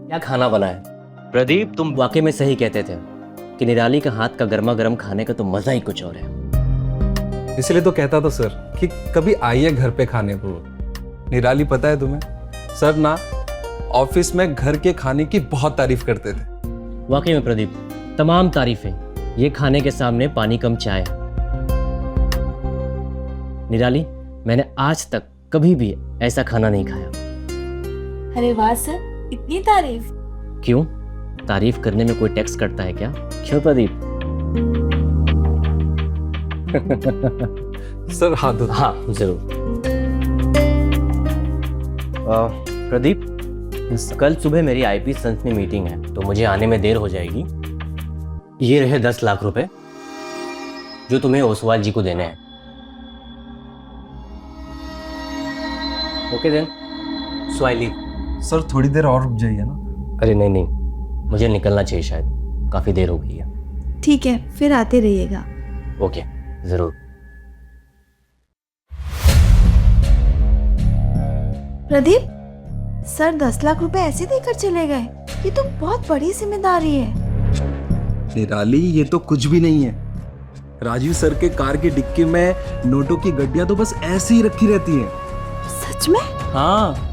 क्या खाना बना है प्रदीप? तुम वाकई में सही कहते थे कि निराली का हाथ का गर्मा गर्म खाने का तो मजा ही कुछ और है। इसलिए तो कहता था सर कि कभी आइए घर पे खाने को। निराली पता है तुम्हें, सर ना ऑफिस में घर के खाने की बहुत तारीफ करते थे। वाकई में प्रदीप, तमाम तारीफें ये खाने के सामने पानी कम चाय। निराली, मैंने आज तक कभी भी ऐसा खाना नहीं खाया। अरे वाह सर, इतनी तारीफ। क्यों? तारीफ करने में कोई टैक्स कटता है क्या? क्यों प्रदीप? सर हाथ धो। हाँ जरूर। प्रदीप, कल सुबह मेरी आईपी संस में मीटिंग है तो मुझे आने में देर हो जाएगी। ये रहे 10 लाख रुपए जो तुम्हें ओसवाल जी को देने हैं। Okay then, so I leave. Sir थोड़ी देर और रुक जाइए ना। अरे नहीं नहीं, मुझे निकलना चाहिए, शायद काफी देर हो गई है। ठीक है, फिर आते रहिएगा। ओके जरूर। प्रदीप, सर 10 लाख रुपए ऐसे देकर चले गए? ये तो बहुत बड़ी जिम्मेदारी है। निराली, ये तो कुछ भी नहीं है। राजीव सर के कार की डिक्की में नोटों की गड्डियां तो बस ऐसे ही रखी रहती हैं। सच में? हाँ।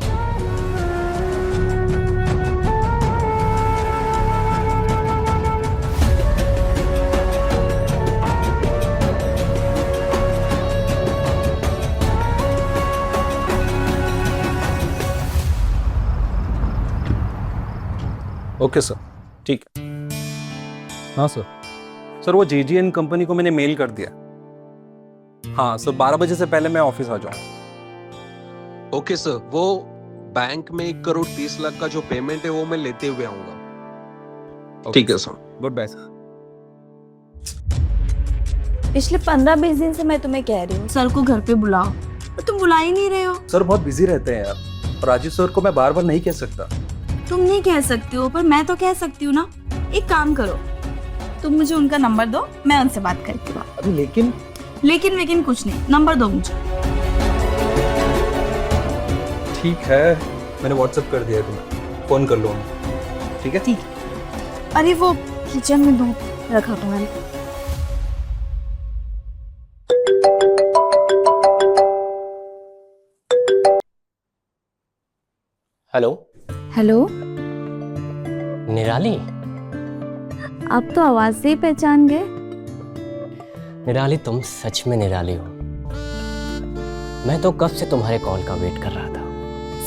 ओके सर, ठीक है। हाँ सर। सर वो JGN कंपनी को मैंने मेल कर दिया। हाँ सर, 12 बजे से पहले मैं ऑफिस आ जाऊँ। ओके सर, वो बैंक में 1,30,00,000 का जो पेमेंट है वो मैं लेते हुए आऊंगा। ठीक है सर। Good bye sir. पिछले 15-20 दिन से मैं तुम्हें कह रही हूँ सर को घर पे बुलाओ, पर तुम बुला ही नहीं रहे हो। सर बहुत बिजी रहते हैं यार, और राजीव सर को मैं बार बार नहीं कह सकता। तुम नहीं कह सकती हो, पर मैं तो कह सकती हूँ ना। एक काम करो, तुम मुझे उनका नंबर दो, मैं उनसे बात करती हूँ। अभी लेकिन कुछ नहीं, नंबर दो मुझे। ठीक है, मैंने व्हाट्सएप कर दिया है तुम्हें, फोन कर लो उन्हें। ठीक है? ठीक है। अरे वो किचन में दो रखा तुम्हारे। हेलो। हेलो। निराली? आप तो आवाज से ही पहचान गए। निराली, तुम सच में निराली हो। मैं तो कब से तुम्हारे कॉल का वेट कर रहा था।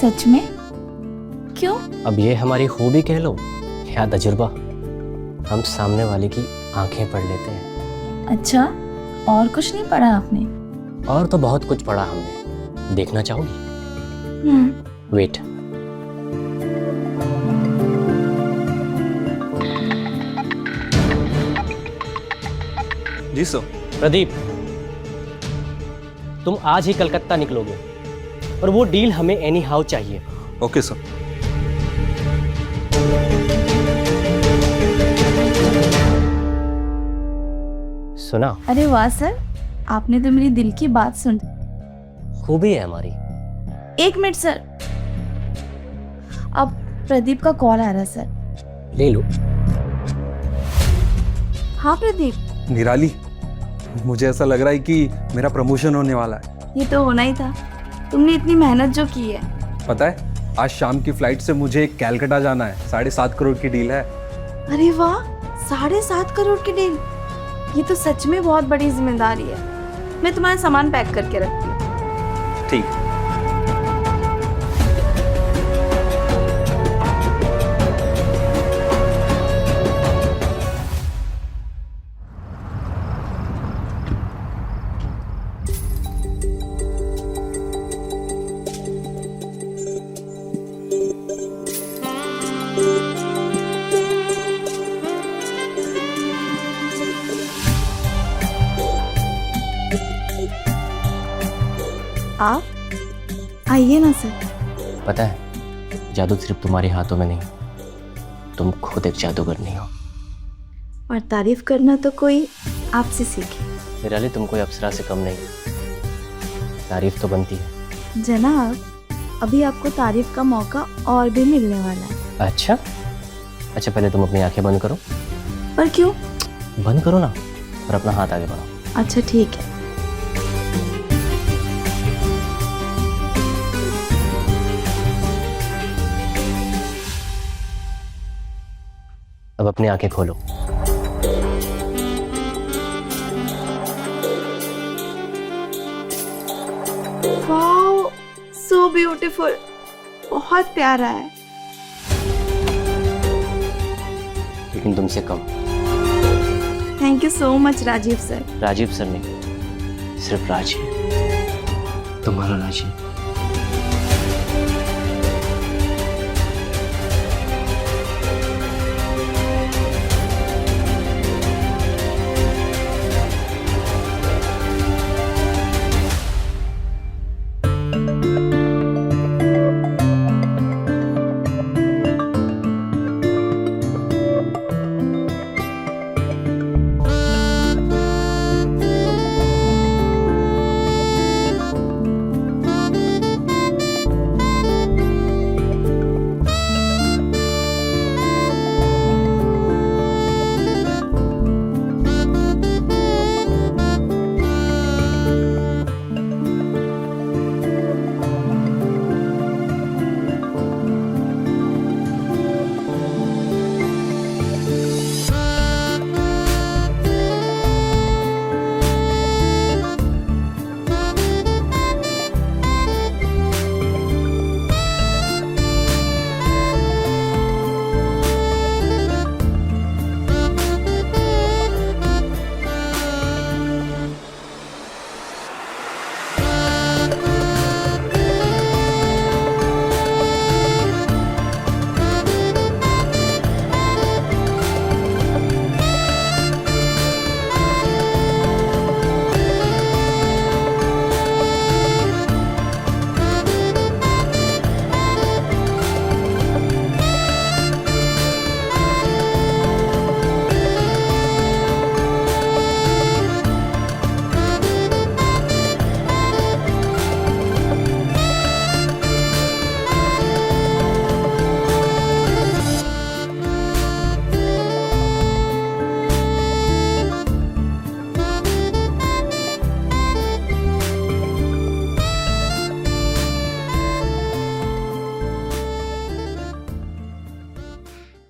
सच में? क्यों? अब ये हमारी खूबी कह लो या तजुर्बा, हम सामने वाले की आंखें पढ़ लेते हैं। अच्छा, और कुछ नहीं पढ़ा आपने? और तो बहुत कुछ पढ़ा हमने, देखना चाहोगी? वेट। जी सर। प्रदीप, तुम आज ही कलकत्ता निकलोगे और वो डील हमें एनी हाउ चाहिए। Okay sir. सुना? अरे वाह सर, आपने तो मेरी दिल की बात सुन। खूबी है हमारी। एक मिनट सर, अब प्रदीप का कॉल आ रहा है सर। ले लो। हाँ प्रदीप। निराली, मुझे ऐसा लग रहा है कि मेरा प्रमोशन होने वाला है। ये तो होना ही था, तुमने इतनी मेहनत जो की है। पता है, आज शाम की फ्लाइट से मुझे कैलकाटा जाना है। 7.5 करोड़ की डील है। अरे वाह, 7.5 करोड़ की डील! ये तो सच में बहुत बड़ी जिम्मेदारी है। मैं तुम्हारा सामान पैक करके रखती हूँ। ठीक। आप आइए ना सर। पता है, जादू सिर्फ तुम्हारे हाथों में नहीं, तुम खुद एक जादूगरनी हो। और तारीफ करना तो कोई आपसे सीखे। निराली, तुम कोई अप्सरा से कम नहीं, तारीफ तो बनती है। जनाब, अभी आपको तारीफ का मौका और भी मिलने वाला है। अच्छा अच्छा, पहले तुम अपनी आंखें बंद करो। पर क्यों? बंद करो ना और अपना हाथ आगे बढ़ाओ। अच्छा ठीक है। अब अपनी आंखें खोलो। वाओ, सो ब्यूटीफुल, बहुत प्यारा है। लेकिन तुमसे कम। Thank you so much Rajiv sir. Rajiv sir नहीं, सिर्फ राजीव, तुम्हारा राजीव।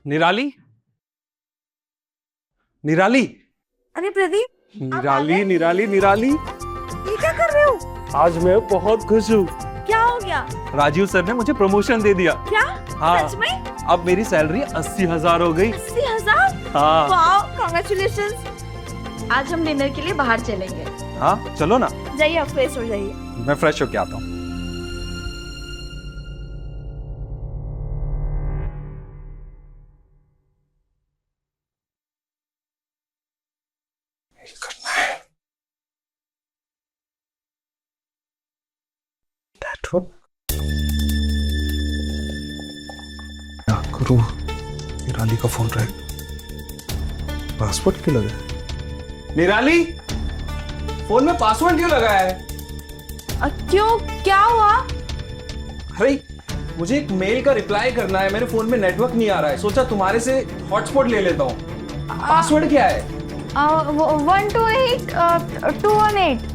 निराली, निराली, अरे प्रदीप, निराली, निराली, निराली, ये क्या कर रहे हो? आज मैं बहुत खुश हूँ। क्या हो गया? राजीव सर ने मुझे प्रमोशन दे दिया। क्या? हाँ, सच में? अब मेरी सैलरी 80,000 हो गई। 80,000? हाँ वाओ, कांग्रेचुलेशंस। आज हम डिनर के लिए बाहर चलेंगे। हाँ, चलो ना। जाइए, आप फ्रेश हो जाइए। मैं फ्रेश होके आता हूँ। क्या करूं? निराली का फोन रहे, पासवर्ड क्यों लगा? निराली, फोन में पासवर्ड क्यों लगाया है? क्यों, क्या हुआ? अरे मुझे एक मेल का रिप्लाई करना है, मेरे फोन में नेटवर्क नहीं आ रहा है, सोचा तुम्हारे से हॉटस्पॉट ले लेता हूँ। पासवर्ड क्या है? 128 218।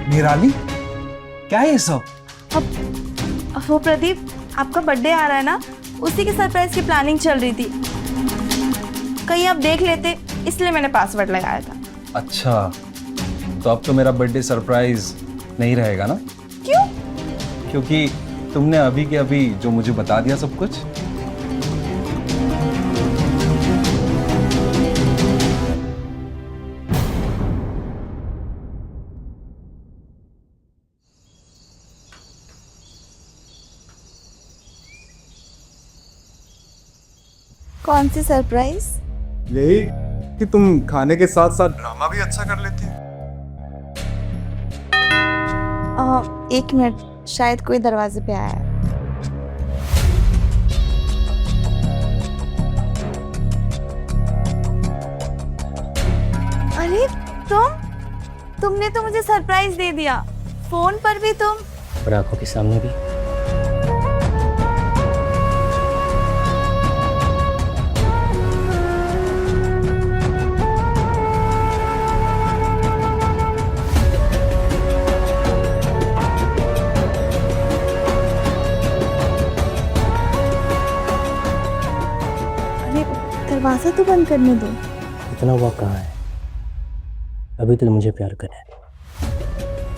निराली, क्या है ये सब? वो प्रदीप, आपका बर्थडे आ रहा है ना, उसी के सरप्राइज की प्लानिंग चल रही थी। कहीं आप देख लेते, इसलिए मैंने पासवर्ड लगाया था। अच्छा, तो अब तो मेरा बर्थडे सरप्राइज नहीं रहेगा ना? क्यों? क्योंकि तुमने अभी के अभी जो मुझे बता दिया सब कुछ। कौन सी सरप्राइज? यही कि तुम खाने के साथ साथ ड्रामा भी अच्छा कर लेती हो। एक मिनट, शायद कोई दरवाजे पे आया है। अरे तुमने तो मुझे सरप्राइज दे दिया, फोन पर भी तुम। और आंखों के सामने भी। अरे दरवाजा तो बंद करने दो। इतना वक्त कहाँ है? अभी तो मुझे प्यार करे,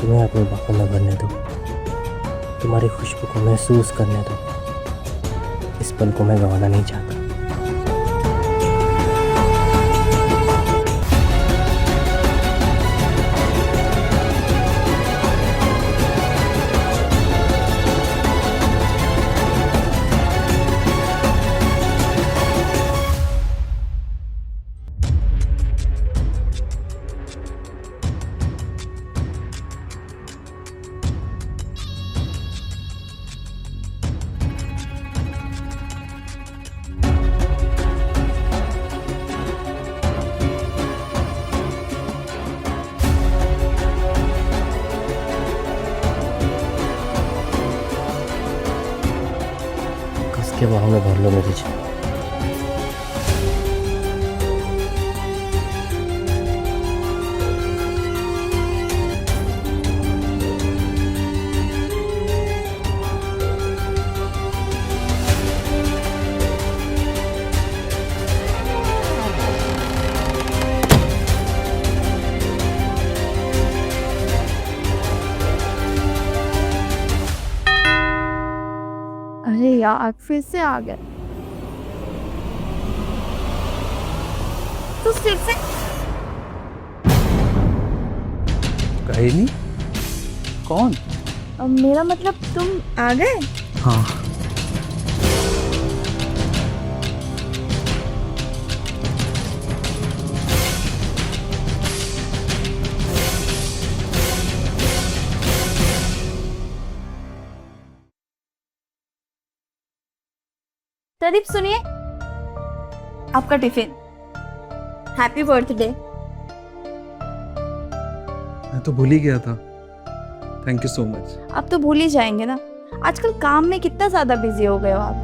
तुम्हें अपने बाहों में भरने दो, तुम्हारी खुशबू को महसूस करने दो। इस पल को मैं गंवाना नहीं चाहता। के बाहों में भर लो मेरी जान। अरे यार, फिर से आ गए। तो फिर से कहे नहीं कौन? मेरा मतलब तुम आ गए। हाँ। प्रदीप सुनिए, आपका टिफिन। Happy birthday. मैं तो भूल ही गया था। Thank you so much. आप तो भूल ही जाएंगे ना, आजकल काम में कितना ज्यादा बिजी हो गए हो आप।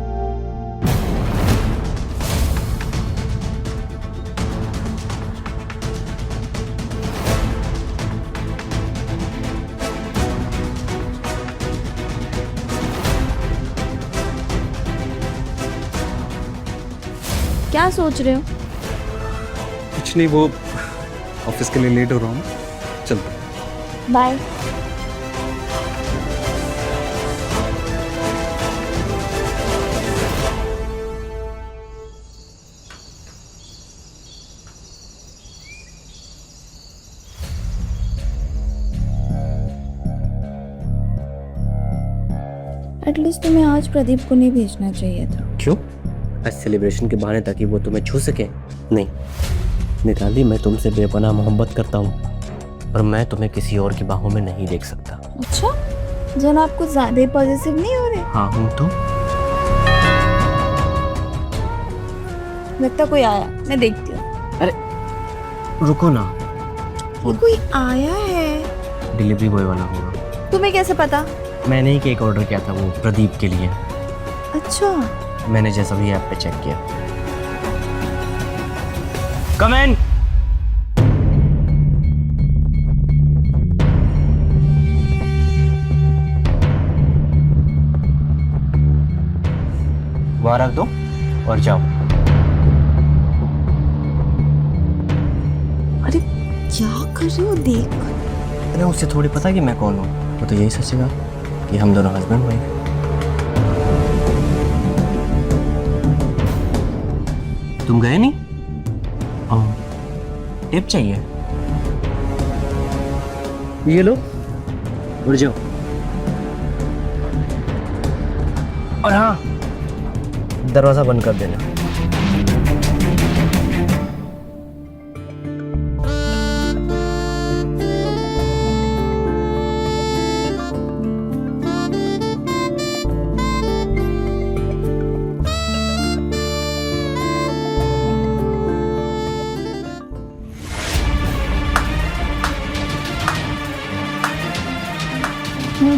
क्या सोच रहे हो? कुछ नहीं, वो ऑफिस के लिए लेट हो रहा हूँ, चलता। बाय। एटलीस्ट तुम्हें आज प्रदीप को नहीं भेजना चाहिए था। क्यों? आज सेलिब्रेशन के बहाने ताकि वो तुम्हें छू सके? नहीं निताली, मैं तुमसे बेपनाह मोहब्बत करता हूँ और मैं तुम्हें किसी और की बाहों में नहीं देख सकता। अच्छा, जन आप कुछ ज्यादा ही पॉजिटिव नहीं हो रहे? हाँ हूँ तो। लगता कोई आया, मैं देखती हूँ। अरे रुको ना, ये कोई आया है। डिलीवरी बॉय वाला होगा। तुम्हें कैसे पता? मैंने ही केक ऑर्डर किया था, वो प्रदीप के लिए। अच्छा, मैंने जैसा भी ऐप पे चेक किया। कम इन। वहां रख दो और जाओ। अरे क्या कर रहे हो? देख। अरे उसे थोड़ी पता कि मैं कौन हूँ, वो तो यही सोचेगा कि हम दोनों हस्बैंड वाइफ। तुम गए नहीं? टिप चाहिए? ये लो, उड़ जाओ। और हाँ, दरवाजा बंद कर देना।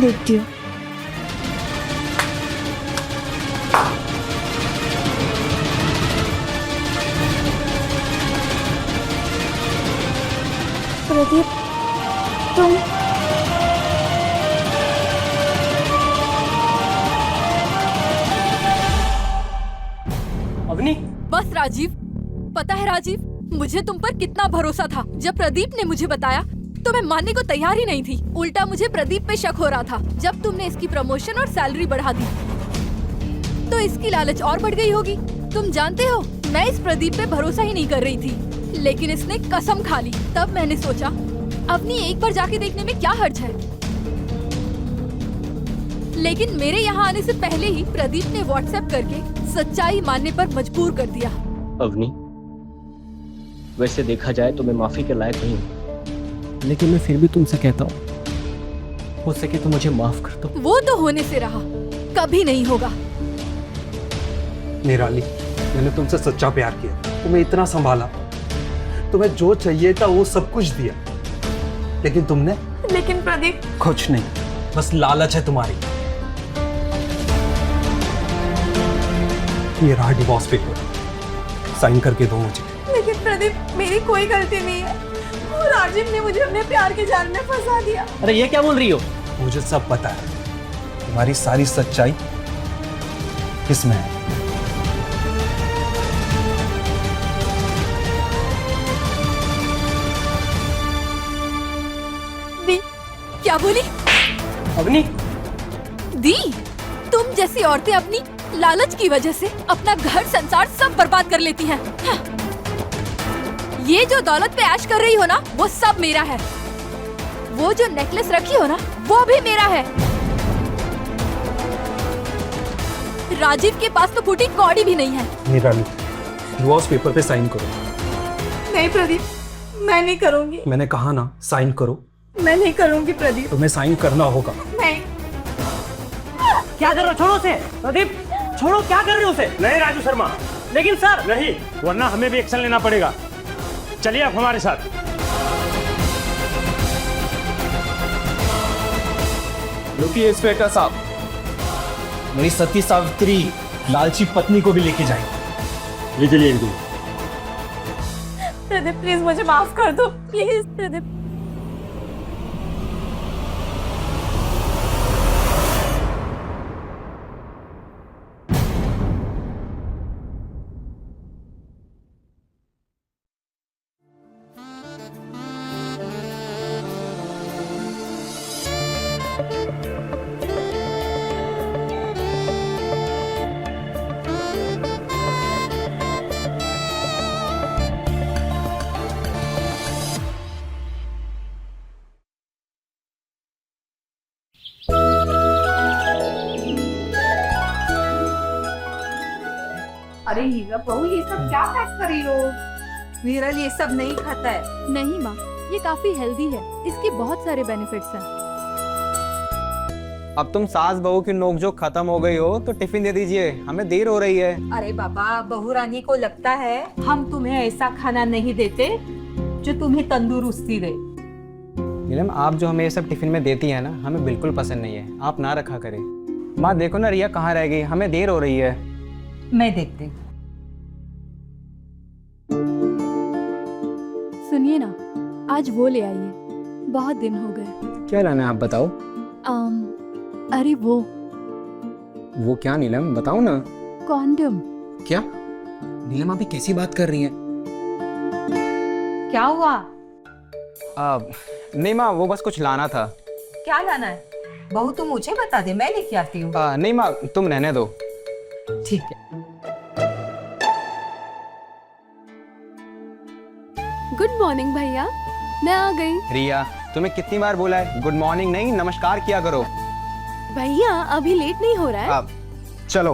देखती हूँ। प्रदीप, तुम अवनी, बस राजीव, पता है राजीव, मुझे तुम पर कितना भरोसा था। जब प्रदीप ने मुझे बताया तो मैं मानने को तैयार ही नहीं थी। उल्टा मुझे प्रदीप पे शक हो रहा था। जब तुमने इसकी प्रमोशन और सैलरी बढ़ा दी तो इसकी लालच और बढ़ गई होगी। तुम जानते हो, मैं इस प्रदीप पे भरोसा ही नहीं कर रही थी, लेकिन इसने कसम खा ली। तब मैंने सोचा अवनी एक बार जाके देखने में क्या हर्ज है। लेकिन मेरे यहाँ आने से पहले ही प्रदीप ने व्हाट्सएप करके सच्चाई मानने पर मजबूर कर दिया। अवनी, वैसे देखा जाए तो मैं माफी के लायक नहीं हूँ, लेकिन मैं फिर भी तुमसे कहता हूँ, हो सके तो मुझे माफ कर दो। वो तो होने से रहा, कभी नहीं होगा। निराली, मैंने तुमसे सच्चा प्यार किया, तुम्हें इतना संभाला, तुम्हें जो चाहिए था वो सब कुछ दिया, लेकिन तुमने लेकिन प्रदीप, कुछ नहीं, बस लालच है तुम्हारी। ये रहा डिवोर्स पेपर, साइन करके दो मुझे। लेकिन प्रदीप, मेरी कोई गलती नहीं है। वो राजीव ने मुझे अपने प्यार के जाल में फंसा दिया। अरे ये क्या बोल रही हो? मुझे सब पता है, तुम्हारी सारी सच्चाई इसमें है। दी, क्या बोली? अवनी, दी, तुम जैसी औरतें अपनी लालच की वजह से अपना घर संसार सब बर्बाद कर लेती हैं। हाँ। ये जो दौलत पे ऐश कर रही हो ना, वो सब मेरा है। वो जो नेकलेस रखी हो ना, वो भी मेरा है। राजीव के पास तो फूटी कौड़ी भी नहीं है। निराली, डिवोर्स पेपर पे साइन करो। नहीं प्रदीप, मैं नहीं करूंगी। मैंने कहा ना, साइन करो। मैं नहीं करूंगी प्रदीप। तुम्हें साइन करना होगा। नहीं। क्या कर रहे हो? छोड़ो उसे। प्रदीप, छोड़ो, क्या कर रहे हो उसे? नहीं राजू शर्मा, लेकिन सर, नहीं, वरना हमें भी एक्शन लेना पड़ेगा। चलिए आप हमारे साथ। रुकिए इंस्पेक्टर साहब, मेरी सती सावित्री लालची पत्नी को भी लेके जाएंगे। ले चलिए इनको। प्रदीप प्लीज मुझे माफ कर दो, प्लीज प्रदीप। अरे हीरा बहू, ये सब क्या पैक कर रही हो? वीरल ये सब नहीं खाता है। नहीं माँ, ये काफी हेल्दी है, इसके बहुत सारे बेनिफिट्स हैं। अब तुम सास बहू की नोकझोंक खत्म हो गई हो तो टिफिन दे दीजिए, हमें देर हो रही है। अरे बाबा, बहू रानी को लगता है हम तुम्हें ऐसा खाना नहीं देते जो तुम्हें तंदुरुस्ती दे। नीलम, आप जो हमें ये सब टिफिन में देती है ना, हमें बिल्कुल पसंद नहीं है, आप ना रखा करें। माँ देखो ना, रिया कहाँ रह गई, हमें देर हो रही है। मैं देखती हूँ। सुनिए ना, आज वो ले आइए, बहुत दिन हो गए। क्या लाना है आप बताओ। अरे वो क्या नीलम, बताओ ना। कॉन्डम। क्या नीलम, अभी कैसी बात कर रही हैं? क्या हुआ? नहीं माँ, वो बस कुछ लाना था। क्या लाना है? बहू तुम मुझे बता दे, मैं लेके आती हूँ। नहीं माँ, तुम रहने दो। ठीक है। गुड मॉर्निंग भैया, मैं आ गई। रिया, तुम्हें कितनी बार बोला है गुड मॉर्निंग नहीं, नमस्कार किया करो। भैया अभी लेट नहीं हो रहा है? चलो।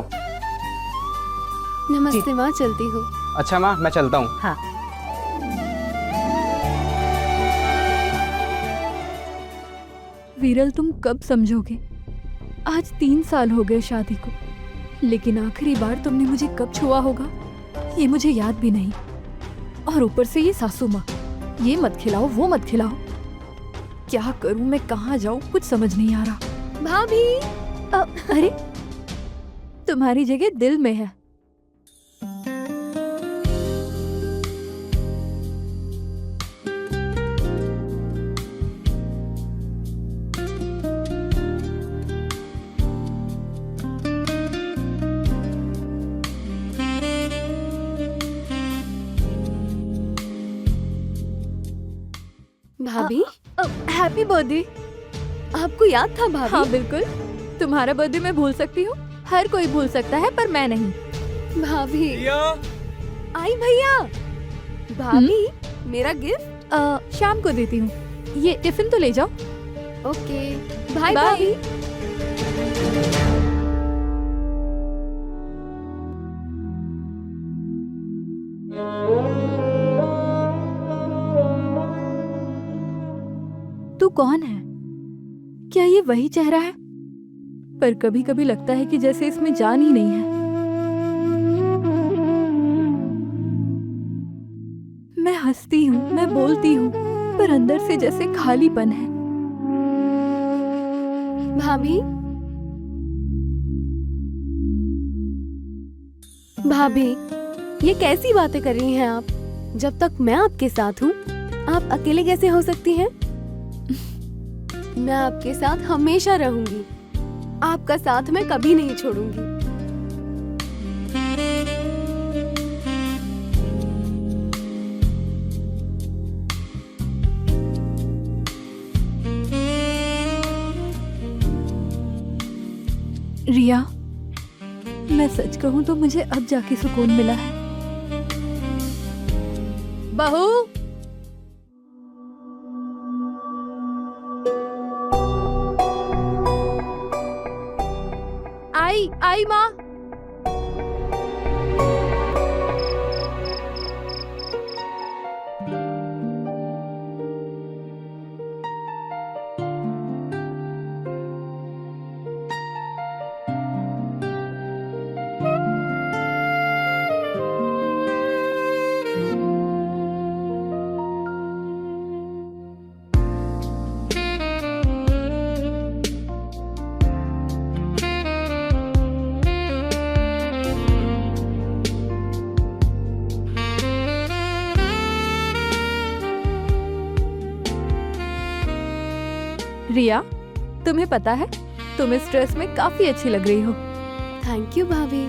नमस्ते माँ, चलती हूँ। अच्छा माँ, मैं चलता हूँ। हाँ। वीरल, तुम कब समझोगे? आज 3 साल हो गए शादी को, लेकिन आखिरी बार तुमने मुझे कब छुआ होगा ये मुझे याद भी नहीं। और ऊपर से ये सासू माँ, ये मत खिलाओ वो मत खिलाओ। क्या करूं मैं, कहाँ जाऊं, कुछ समझ नहीं आ रहा। भाभी अरे तुम्हारी जगह दिल में है। भाभी हैप्पी बर्थडे। आपको याद था भाभी? हाँ बिल्कुल, तुम्हारा बर्थडे मैं भूल सकती हूँ, हर कोई भूल सकता है पर मैं नहीं। भाभी आई भैया। भाभी मेरा गिफ्ट शाम को देती हूँ, ये टिफिन तो ले जाओ। Okay bye bye. भाभी। तू कौन है? क्या ये वही चेहरा है? पर कभी कभी लगता है कि जैसे इसमें जान ही नहीं है। मैं हंसती हूँ, मैं बोलती हूँ, पर अंदर से जैसे खालीपन है। भाभी भाभी ये कैसी बातें कर रही हैं आप? जब तक मैं आपके साथ हूँ आप अकेले कैसे हो सकती हैं? मैं आपके साथ हमेशा रहूंगी, आपका साथ मैं कभी नहीं छोड़ूंगी। रिया, मैं सच कहूँ तो मुझे अब जाके सुकून मिला है। बहू, आई माँ। रिया, तुम्हें पता है तुम इस ड्रेस में काफी अच्छी लग रही हो। थैंक यू भाभी।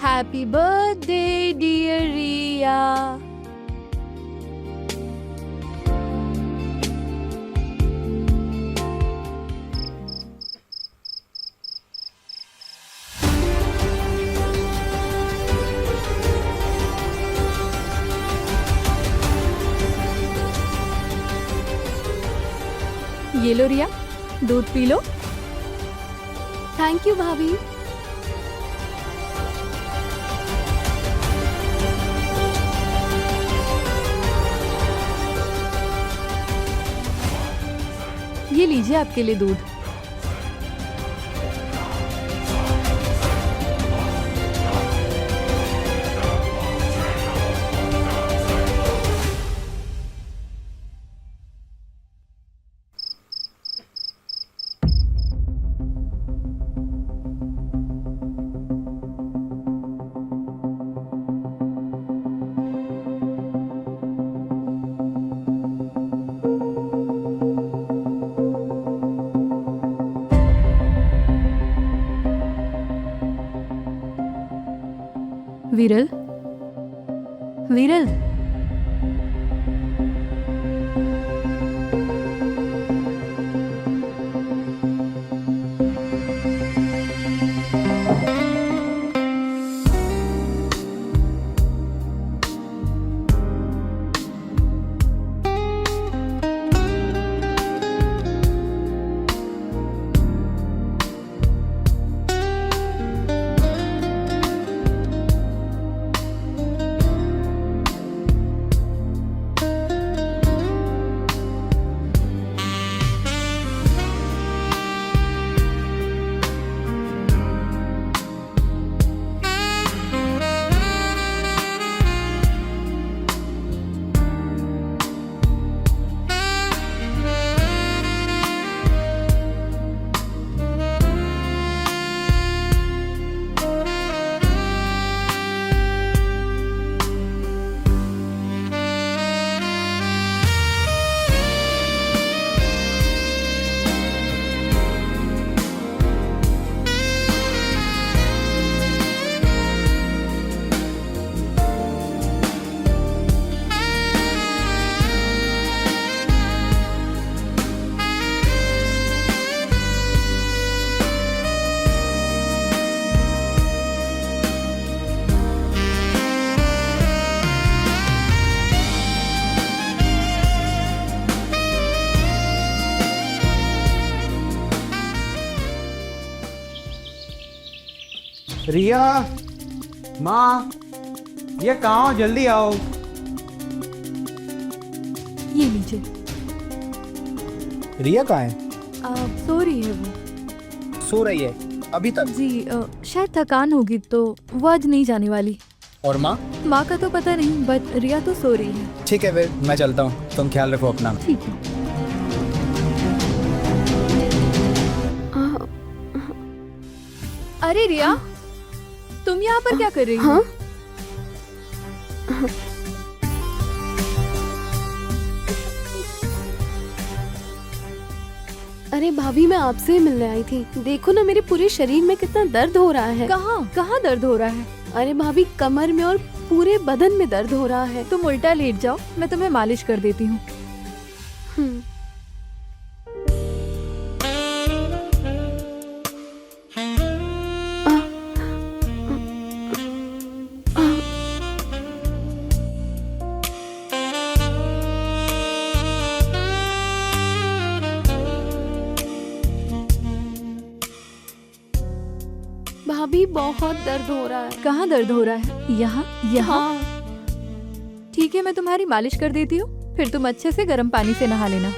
हैप्पी बर्थडे डियर रिया। ये लो रिया, दूध पी लो। थैंक यू भाभी। ये लीजिए आपके लिए दूध। विरल, विरल, रिया, माँ, ये कहाँ हो? जल्दी आओ। ये लीजिए। रिया कहाँ है? सो रही है वो। सो रही है अभी तक? जी शायद थकान होगी तो वो आज नहीं जाने वाली। और माँ? माँ का तो पता नहीं, बट रिया तो सो रही है। ठीक है फिर मैं चलता हूँ, तुम ख्याल रखो अपना। ठीक है। अरे रिया, तुम यहाँ पर क्या कर रही हो? हाँ? अरे भाभी, मैं आपसे ही मिलने आई थी। देखो ना, मेरे पूरे शरीर में कितना दर्द हो रहा है। कहाँ कहाँ दर्द हो रहा है? अरे भाभी, कमर में और पूरे बदन में दर्द हो रहा है। तुम उल्टा लेट जाओ, मैं तुम्हें मालिश कर देती हूँ। हम्म। भाभी, बहुत दर्द हो रहा है। कहाँ दर्द हो रहा है? यहाँ यहाँ? हाँ। ठीक है, मैं तुम्हारी मालिश कर देती हूँ, फिर तुम अच्छे से गर्म पानी से नहा लेना।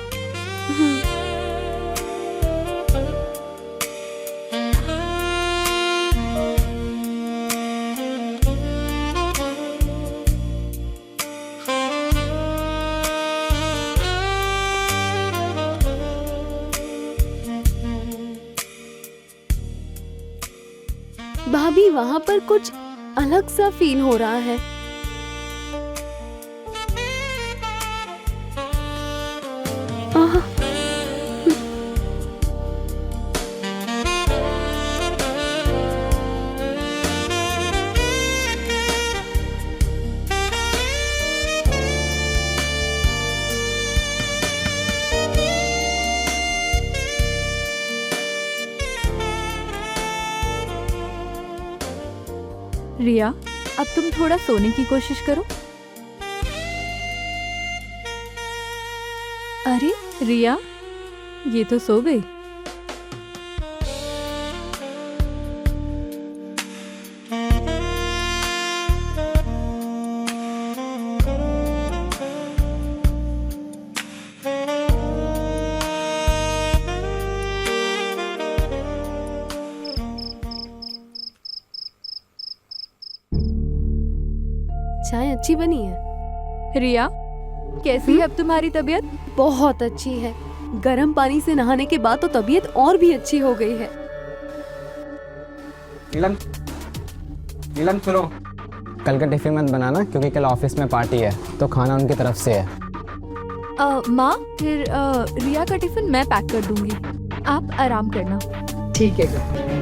भाभी, वहाँ पर कुछ अलग सा फील हो रहा है। आह, रिया, अब तुम थोड़ा सोने की कोशिश करो। अरे रिया, ये तो सो गई। चाय अच्छी बनी है। रिया, कैसी है अब तुम्हारी तबीयत? बहुत अच्छी है। गर्म पानी से नहाने के बाद तो तबीयत और भी अच्छी हो गई है। नीलम, नीलम सुनो, कल का टिफिन मत बनाना क्योंकि कल ऑफिस में पार्टी है, तो खाना उनकी तरफ से है। माँ, फिर रिया का टिफिन मैं पैक कर दूंगी, आप आराम करना। ठीक है।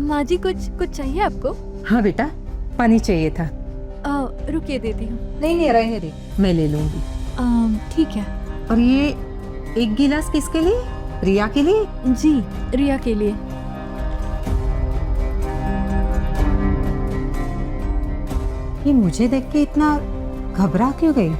माँ जी, कुछ चाहिए आपको? हाँ बेटा, पानी चाहिए था। रुकिए, देती हूँ। नहीं नहीं, रहने दे, मैं ले लूंगी। ठीक है। और ये एक गिलास किसके लिए? रिया के लिए? जी, रिया के लिए। ये मुझे देख के इतना घबरा क्यों गई?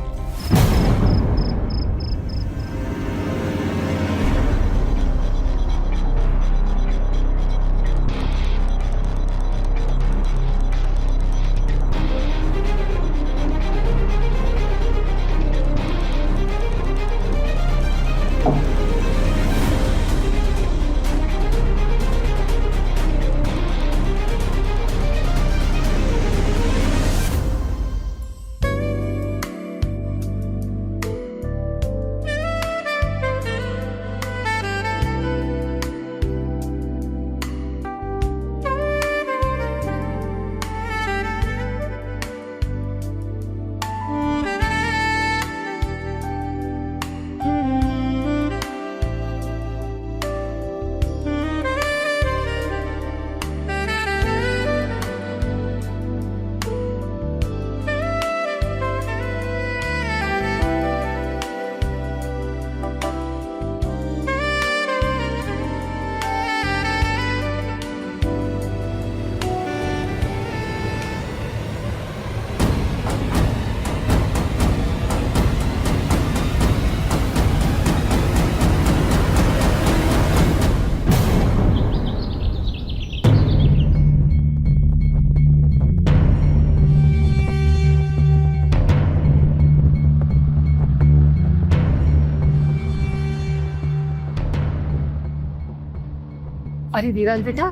अरे वीरल बेटा,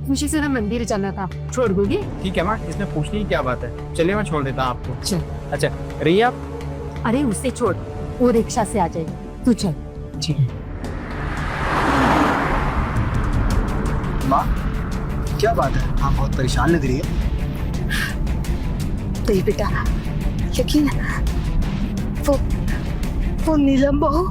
मुझे जरा मंदिर जाना था, छोड़ दोगे? ठीक है माँ, इसमें पूछने की क्या बात है, चलिए मैं छोड़ देता हूँ आपको। चल। अच्छा रिया, अरे उसे छोड़, वो रिक्शा से आ जाएगी, तू चल। ठीक है। माँ क्या बात है, आप बहुत परेशान लग रही है। तो बेटा, यकीन वो नीलम बहू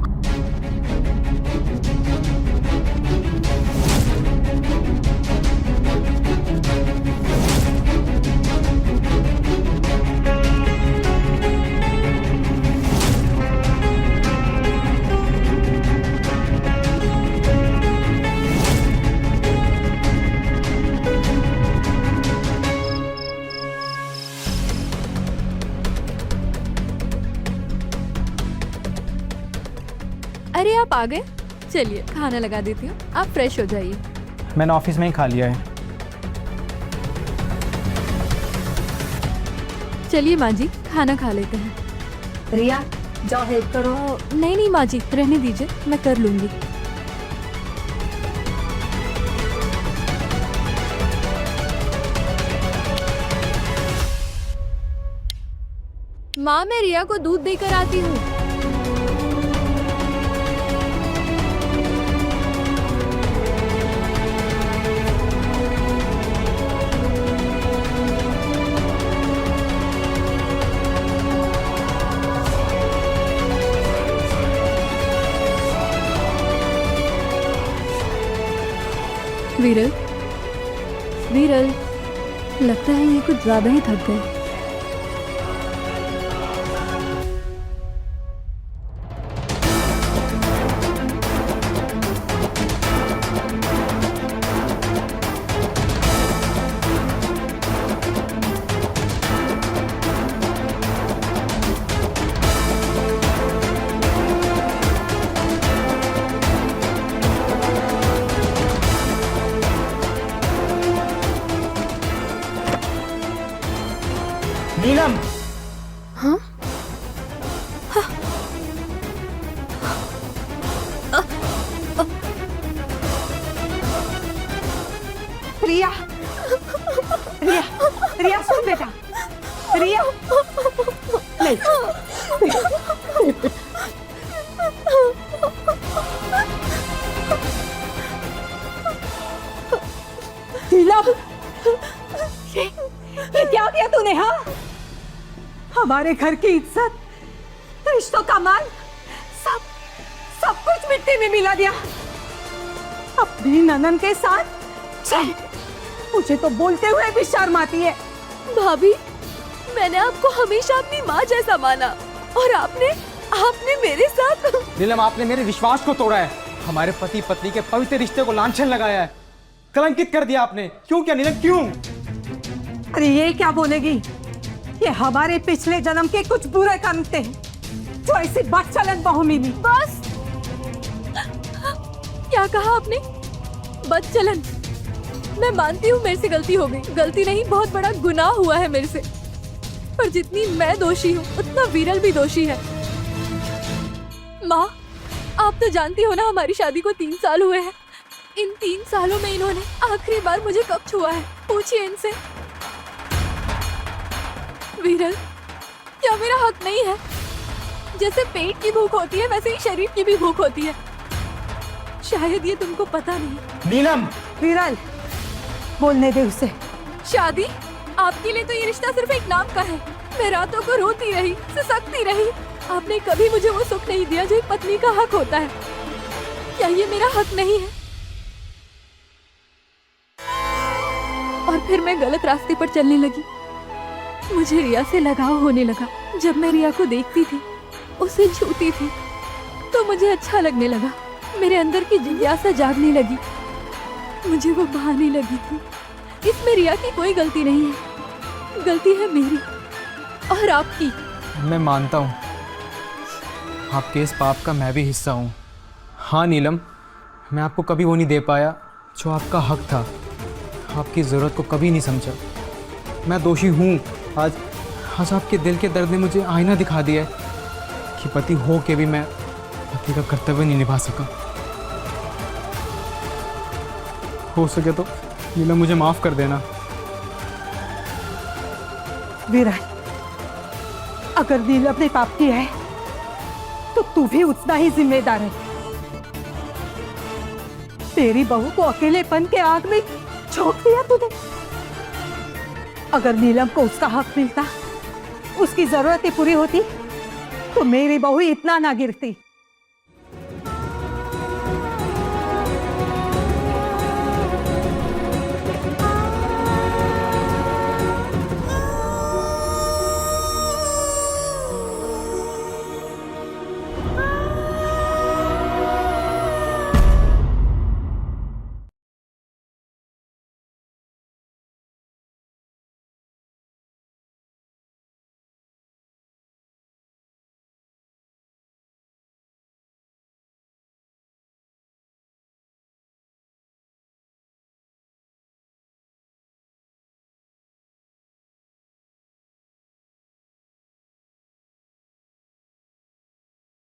अरे आप आ गए, चलिए खाना लगा देती हूँ, आप फ्रेश हो जाइए। मैंने ऑफिस में ही खा लिया है। चलिए माँ जी, खाना खा लेते हैं। रिया जाओ हेल्प करो। नहीं नहीं माँ जी, रहने दीजिए, मैं कर लूँगी। माँ मैं रिया को दूध देकर आती हूँ। वीरल, वीरल, लगता है ये कुछ ज्यादा ही थक गए। नीलम, हाँ? रिया रिया रिया सुन बेटा, रिया नहीं। नीलम, ये क्या किया तूने? हाँ, हमारे घर की इज्जत, रिश्तों का मान, सब कुछ मिट्टी में मिला दिया अपनी ननन के साथ। चल, मुझे तो बोलते हुए भी शर्म आती है। भाभी, मैंने आपको हमेशा अपनी माँ जैसा माना और आपने मेरे साथ। नीलम आपने मेरे विश्वास को तोड़ा है, हमारे पति पत्नी के पवित्र रिश्ते को लांछन लगाया है, कलंकित कर दिया आपने। क्यों किया नीलम, क्यों? अरे ये क्या बोलेगी, ये हमारे पिछले जन्म के कुछ बुरे कर्म थे जो ऐसी बदचलन बहू मिली। बस, क्या कहा आपने? बदचलन? मैं मानती हूँ मेरे से गलती हो गई, गलती नहीं बहुत बड़ा गुनाह हुआ है मेरे से, पर जितनी मैं दोषी हूँ उतना वीरल भी दोषी है। माँ, आप तो जानती हो ना हमारी शादी को 3 साल हुए हैं। इन 3 सालों में इन्होंने आखिरी बार मुझे कब छुआ है, पूछिए इनसे। वीरल, क्या मेरा हक नहीं है? जैसे पेट की भूख होती है वैसे ही शरीर की भी भूख होती है, शायद ये तुमको पता नहीं। नीलम, वीरल, बोलने दे उसे। शादी आपके लिए तो ये रिश्ता सिर्फ एक नाम का है। मैं रातों को रोती रही, सिसकती रही, आपने कभी मुझे वो सुख नहीं दिया जो एक पत्नी का हक होता है। क्या ये मेरा हक नहीं है? और फिर मैं गलत रास्ते पर चलने लगी, मुझे रिया से लगाव होने लगा। जब मैं रिया को देखती थी, उसे छूती थी, तो मुझे अच्छा लगने लगा, मेरे अंदर की जिज्ञासा जागने लगी, मुझे वो भाने लगी थी। इसमें रिया की कोई गलती नहीं है, गलती है मेरी और आपकी। मैं मानता हूँ आपके इस पाप का मैं भी हिस्सा हूँ। हाँ नीलम, मैं आपको कभी वो नहीं दे पाया जो आपका हक था, आपकी ज़रूरत को कभी नहीं समझा। मैं दोषी हूँ। आज आपके दिल के दर्द ने मुझे आईना दिखा दिया है कि पति हो के भी मैं पति का कर्तव्य नहीं निभा सका। हो सके तो नीलम मुझे माफ़ कर देना। विराट, अगर नीलम ने पाप किया है तो तू भी उतना ही जिम्मेदार है। तेरी बहू को अकेलेपन के आग में झोंक दिया तूने। अगर नीलम को उसका हक मिलता, उसकी जरूरतें पूरी होती, तो मेरी बहू इतना ना गिरती।